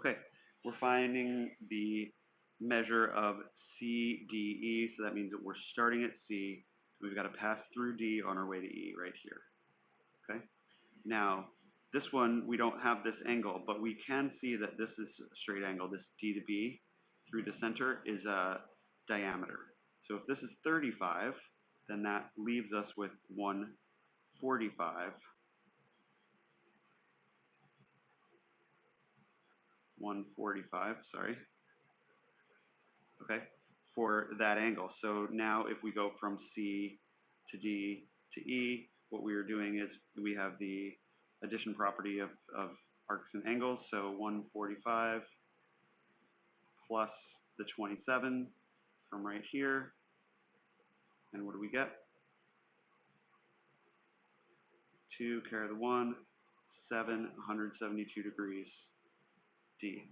Okay, we're finding the measure of CDE, so that means that we're starting at C. We've got to pass through D on our way to E right here. Okay, now this one we don't have this angle, but we can see that this is a straight angle. This D to B through the center is a diameter. So if this is 35, then that leaves us with 145. 145, sorry. Okay, for that angle. So now if we go from C to D to E, what we are doing is we have the addition property of arcs and angles. So 145 plus the 27 from right here. And what do we get? 2 carry the 1, 7, 172 degrees D.